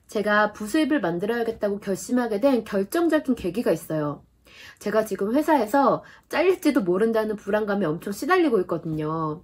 제가 부수입을 만들어야겠다고 결심하게 된 결정적인 계기가 있어요. 제가 지금 회사에서 잘릴지도 모른다는 불안감에 엄청 시달리고 있거든요.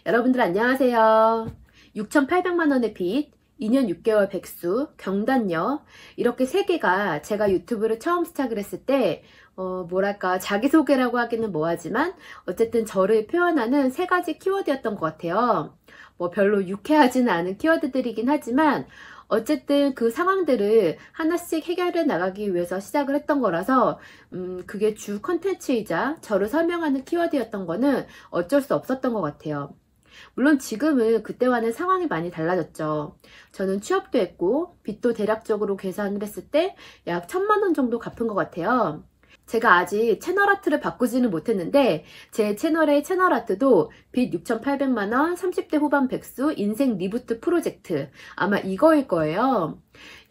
여러분들 안녕하세요. 6,800만 원의 빚, 2년 6개월 백수, 경단녀, 이렇게 세 개가 제가 유튜브를 처음 시작을 했을 때 뭐랄까 자기소개라고 하기는 뭐하지만 어쨌든 저를 표현하는 세 가지 키워드였던 것 같아요. 뭐 별로 유쾌하지는 않은 키워드들이긴 하지만 어쨌든 그 상황들을 하나씩 해결해 나가기 위해서 시작을 했던 거라서 그게 주 컨텐츠이자 저를 설명하는 키워드였던 거는 어쩔 수 없었던 것 같아요. 물론 지금은 그때와는 상황이 많이 달라졌죠. 저는 취업도 했고 빚도 대략적으로 계산을 했을 때 약 1,000만 원 정도 갚은 것 같아요. 제가 아직 채널 아트를 바꾸지는 못했는데 제 채널의 채널 아트도 빚 6,800만 원, 30대 후반 백수, 인생 리부트 프로젝트, 아마 이거일 거예요.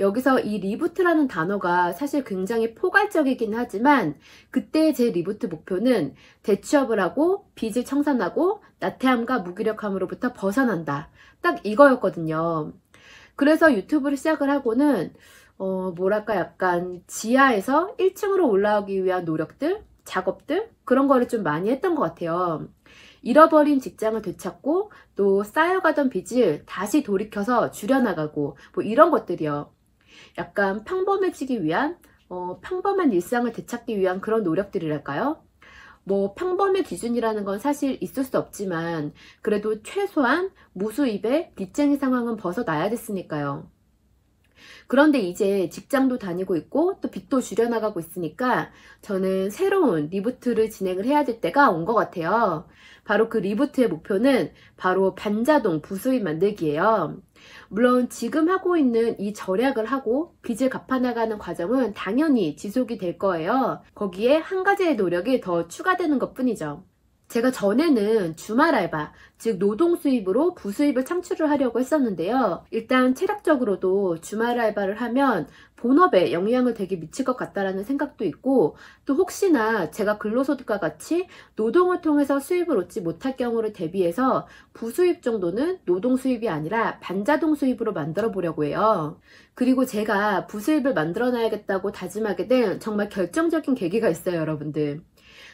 여기서 이 리부트라는 단어가 사실 굉장히 포괄적이긴 하지만 그때 제 리부트 목표는 대취업을 하고 빚을 청산하고 나태함과 무기력함으로부터 벗어난다, 딱 이거였거든요. 그래서 유튜브를 시작을 하고는 뭐랄까 약간 지하에서 1층으로 올라오기 위한 노력들, 작업들, 그런 거를 좀 많이 했던 것 같아요. 잃어버린 직장을 되찾고 또 쌓여가던 빚을 다시 돌이켜서 줄여나가고 뭐 이런 것들이요. 약간 평범해지기 위한 평범한 일상을 되찾기 위한 그런 노력들이랄까요? 뭐 평범의 기준이라는 건 사실 있을 수 없지만 그래도 최소한 무수입의 빚쟁이 상황은 벗어나야 됐으니까요. 그런데 이제 직장도 다니고 있고 또 빚도 줄여나가고 있으니까 저는 새로운 리부트를 진행을 해야 될 때가 온 것 같아요. 바로 그 리부트의 목표는 바로 반자동 부수입 만들기예요. 물론 지금 하고 있는 이 절약을 하고 빚을 갚아나가는 과정은 당연히 지속이 될 거예요. 거기에 한 가지의 노력이 더 추가되는 것 뿐이죠. 제가 전에는 주말 알바, 즉 노동 수입으로 부수입을 창출을 하려고 했었는데요. 일단 체력적으로도 주말 알바를 하면 본업에 영향을 되게 미칠 것 같다라는 생각도 있고, 또 혹시나 제가 근로소득과 같이 노동을 통해서 수입을 얻지 못할 경우를 대비해서 부수입 정도는 노동 수입이 아니라 반자동 수입으로 만들어 보려고 해요. 그리고 제가 부수입을 만들어 놔야겠다고 다짐하게 된 정말 결정적인 계기가 있어요, 여러분들.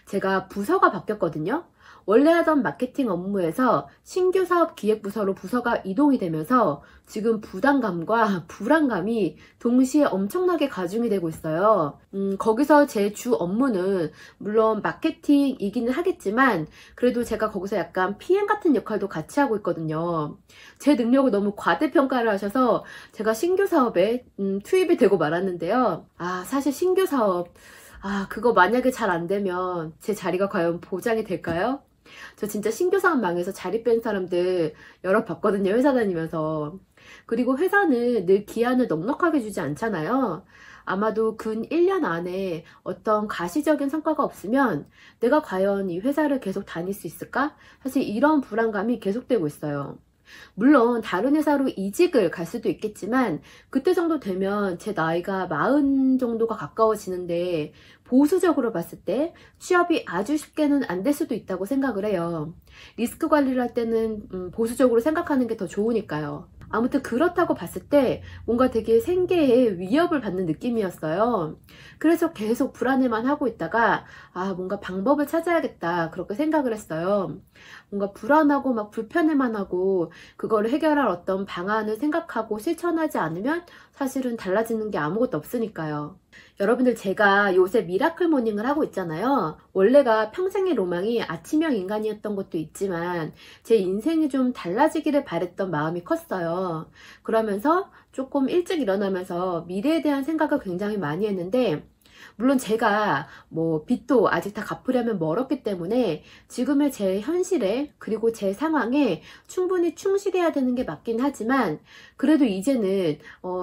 제가 부서가 바뀌었거든요. 원래 하던 마케팅 업무에서 신규 사업 기획부서로 부서가 이동이 되면서 지금 부담감과 불안감이 동시에 엄청나게 가중이 되고 있어요. 거기서 제 주 업무는 물론 마케팅이기는 하겠지만 그래도 제가 거기서 약간 PM 같은 역할도 같이 하고 있거든요. 제 능력을 너무 과대평가를 하셔서 제가 신규 사업에 투입이 되고 말았는데요. 사실 신규 사업 그거 만약에 잘 안 되면 제 자리가 과연 보장이 될까요? 저 진짜 신규 사업 망해서 자리 뺀 사람들 여러 봤거든요, 회사 다니면서. 그리고 회사는 늘 기한을 넉넉하게 주지 않잖아요. 아마도 근 1년 안에 어떤 가시적인 성과가 없으면 내가 과연 이 회사를 계속 다닐 수 있을까? 사실 이런 불안감이 계속되고 있어요. 물론 다른 회사로 이직을 갈 수도 있겠지만 그때 정도 되면 제 나이가 40 정도가 가까워지는데 보수적으로 봤을 때 취업이 아주 쉽게는 안 될 수도 있다고 생각을 해요. 리스크 관리를 할 때는 보수적으로 생각하는 게 더 좋으니까요. 아무튼 그렇다고 봤을 때 뭔가 되게 생계에 위협을 받는 느낌이었어요. 그래서 계속 불안해만 하고 있다가 뭔가 방법을 찾아야겠다, 그렇게 생각을 했어요. 뭔가 불안하고 막 불편해만 하고 그거를 해결할 어떤 방안을 생각하고 실천하지 않으면 사실은 달라지는 게 아무것도 없으니까요. 여러분들, 제가 요새 미라클 모닝을 하고 있잖아요. 원래가 평생의 로망이 아침형 인간이었던 것도 있지만 제 인생이 좀 달라지기를 바랬던 마음이 컸어요. 그러면서 조금 일찍 일어나면서 미래에 대한 생각을 굉장히 많이 했는데, 물론 제가 뭐 빚도 아직 다 갚으려면 멀었기 때문에 지금의 제 현실에 그리고 제 상황에 충분히 충실해야 되는 게 맞긴 하지만 그래도 이제는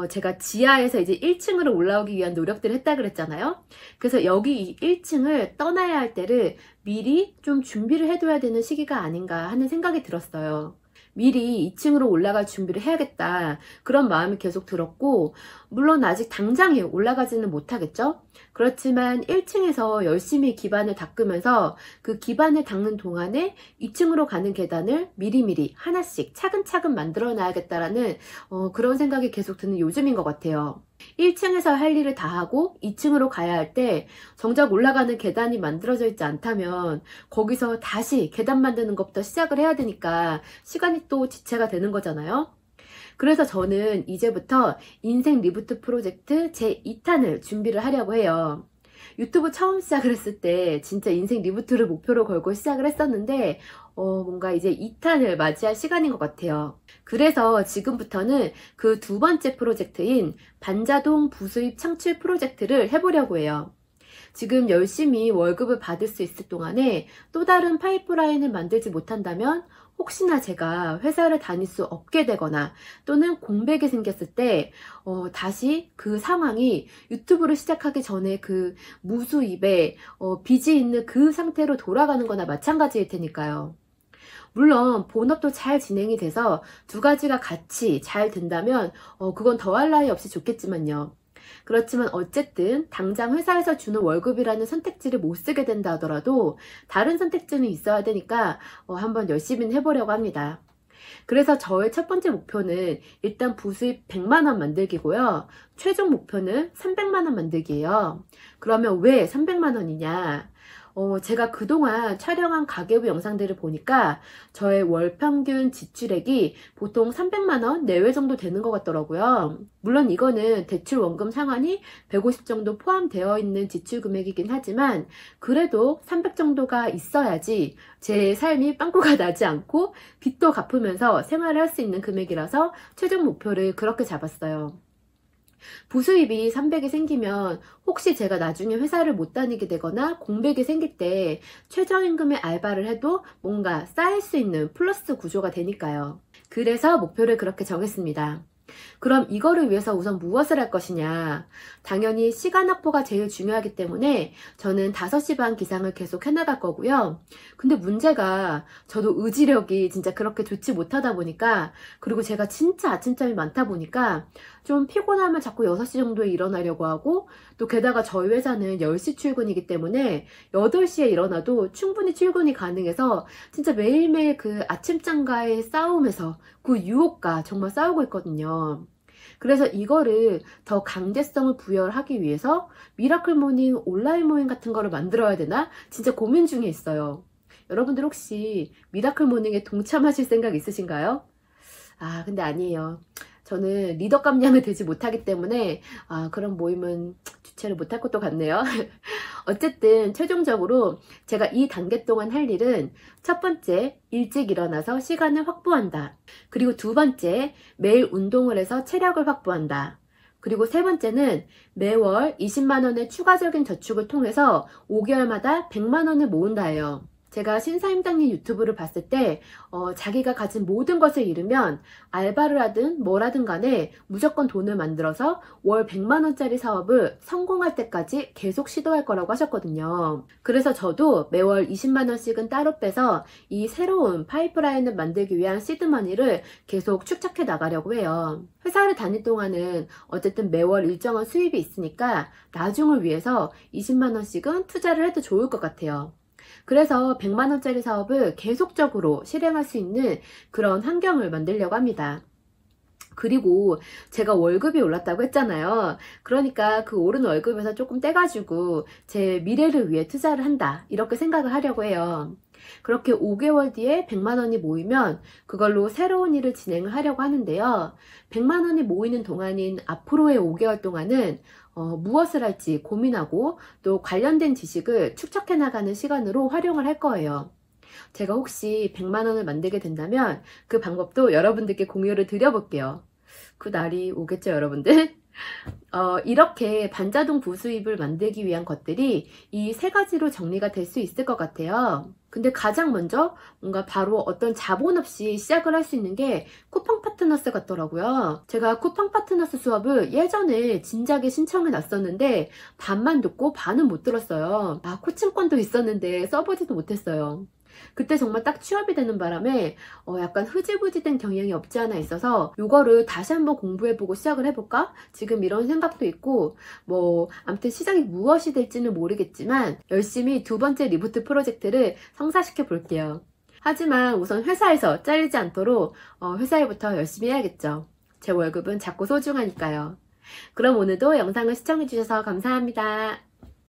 제가 지하에서 이제 1층으로 올라오기 위한 노력들을 했다 그랬잖아요. 그래서 여기 1층을 떠나야 할 때를 미리 좀 준비를 해둬야 되는 시기가 아닌가 하는 생각이 들었어요. 미리 2층으로 올라갈 준비를 해야겠다. 그런 마음이 계속 들었고, 물론 아직 당장에 올라가지는 못하겠죠? 그렇지만 1층에서 열심히 기반을 닦으면서 그 기반을 닦는 동안에 2층으로 가는 계단을 미리미리 하나씩 차근차근 만들어 놔야겠다라는 그런 생각이 계속 드는 요즘인 것 같아요. 1층에서 할 일을 다 하고 2층으로 가야 할 때 정작 올라가는 계단이 만들어져 있지 않다면 거기서 다시 계단 만드는 것부터 시작을 해야 되니까 시간이 또 지체가 되는 거잖아요. 그래서 저는 이제부터 인생 리부트 프로젝트 제2탄을 준비를 하려고 해요. 유튜브 처음 시작을 했을 때 진짜 인생 리부트를 목표로 걸고 시작을 했었는데 뭔가 이제 2탄을 맞이할 시간인 것 같아요. 그래서 지금부터는 그 두 번째 프로젝트인 반자동 부수입 창출 프로젝트를 해보려고 해요. 지금 열심히 월급을 받을 수 있을 동안에 또 다른 파이프라인을 만들지 못한다면 혹시나 제가 회사를 다닐 수 없게 되거나 또는 공백이 생겼을 때 다시 그 상황이 유튜브를 시작하기 전에 그 무수입에 빚이 있는 그 상태로 돌아가는 거나 마찬가지일 테니까요. 물론 본업도 잘 진행이 돼서 두 가지가 같이 잘 된다면 그건 더할 나위 없이 좋겠지만요. 그렇지만 어쨌든 당장 회사에서 주는 월급이라는 선택지를 못 쓰게 된다 하더라도 다른 선택지는 있어야 되니까 한번 열심히 해보려고 합니다. 그래서 저의 첫 번째 목표는 일단 부수입 100만원 만들기고요. 최종 목표는 300만원 만들기예요. 그러면 왜 300만원이냐? 제가 그동안 촬영한 가계부 영상들을 보니까 저의 월 평균 지출액이 보통 300만원 내외 정도 되는 것 같더라고요. 물론 이거는 대출 원금 상환이 150 정도 포함되어 있는 지출 금액이긴 하지만 그래도 300 정도가 있어야지 제 삶이 빵꾸가 나지 않고 빚도 갚으면서 생활을 할 수 있는 금액이라서 최종 목표를 그렇게 잡았어요. 부수입이 300이 생기면 혹시 제가 나중에 회사를 못 다니게 되거나 공백이 생길 때 최저임금의 알바를 해도 뭔가 쌓일 수 있는 플러스 구조가 되니까요. 그래서 목표를 그렇게 정했습니다. 그럼 이거를 위해서 우선 무엇을 할 것이냐? 당연히 시간 확보가 제일 중요하기 때문에 저는 5시 반 기상을 계속 해나갈 거고요. 근데 문제가 저도 의지력이 진짜 그렇게 좋지 못하다 보니까 그리고 제가 진짜 아침잠이 많다 보니까 좀 피곤하면 자꾸 6시 정도에 일어나려고 하고 또 게다가 저희 회사는 10시 출근이기 때문에 8시에 일어나도 충분히 출근이 가능해서 진짜 매일매일 그 아침잠과의 싸움에서 그 유혹과 정말 싸우고 있거든요. 그래서 이거를 더 강제성을 부여하기 위해서 미라클 모닝 온라인 모임 같은 거를 만들어야 되나? 진짜 고민 중에 있어요. 여러분들 혹시 미라클 모닝에 동참하실 생각 있으신가요? 근데 아니에요. 저는 리더 감량을 되지 못하기 때문에 그런 모임은 주최를 못할 것도 같네요. 어쨌든 최종적으로 제가 이 단계 동안 할 일은 첫 번째, 일찍 일어나서 시간을 확보한다. 그리고 두 번째, 매일 운동을 해서 체력을 확보한다. 그리고 세 번째는 매월 20만원의 추가적인 저축을 통해서 5개월마다 100만원을 모은다예요. 제가 신사임당님 유튜브를 봤을 때 자기가 가진 모든 것을 잃으면 알바를 하든 뭐라든 간에 무조건 돈을 만들어서 월 100만원짜리 사업을 성공할 때까지 계속 시도할 거라고 하셨거든요. 그래서 저도 매월 20만원씩은 따로 빼서 이 새로운 파이프라인을 만들기 위한 시드머니를 계속 축적해 나가려고 해요. 회사를 다닐 동안은 어쨌든 매월 일정한 수입이 있으니까 나중을 위해서 20만원씩은 투자를 해도 좋을 것 같아요. 그래서 100만원짜리 사업을 계속적으로 실행할 수 있는 그런 환경을 만들려고 합니다. 그리고 제가 월급이 올랐다고 했잖아요. 그러니까 그 오른 월급에서 조금 떼가지고 제 미래를 위해 투자를 한다. 이렇게 생각을 하려고 해요. 그렇게 5개월 뒤에 100만원이 모이면 그걸로 새로운 일을 진행을 하려고 하는데요. 100만원이 모이는 동안인 앞으로의 5개월 동안은 무엇을 할지 고민하고 또 관련된 지식을 축적해 나가는 시간으로 활용을 할 거예요. 제가 혹시 100만원을 만들게 된다면 그 방법도 여러분들께 공유를 드려볼게요. 그 날이 오겠죠, 여러분들? 이렇게 반자동 부수입을 만들기 위한 것들이 이 세 가지로 정리가 될 수 있을 것 같아요. 근데 가장 먼저 뭔가 바로 어떤 자본 없이 시작을 할 수 있는 게 쿠팡 파트너스 같더라고요. 제가 쿠팡 파트너스 수업을 예전에 진작에 신청해 놨었는데 반만 듣고 반은 못 들었어요. 코칭권도 있었는데 써보지도 못했어요. 그때 정말 딱 취업이 되는 바람에 약간 흐지부지된 경향이 없지 않아 있어서 이거를 다시 한번 공부해보고 시작을 해볼까? 지금 이런 생각도 있고 아무튼 시작이 무엇이 될지는 모르겠지만 열심히 두 번째 리부트 프로젝트를 성사시켜 볼게요. 하지만 우선 회사에서 잘리지 않도록 회사 일부터 열심히 해야겠죠. 제 월급은 작고 소중하니까요. 그럼 오늘도 영상을 시청해주셔서 감사합니다.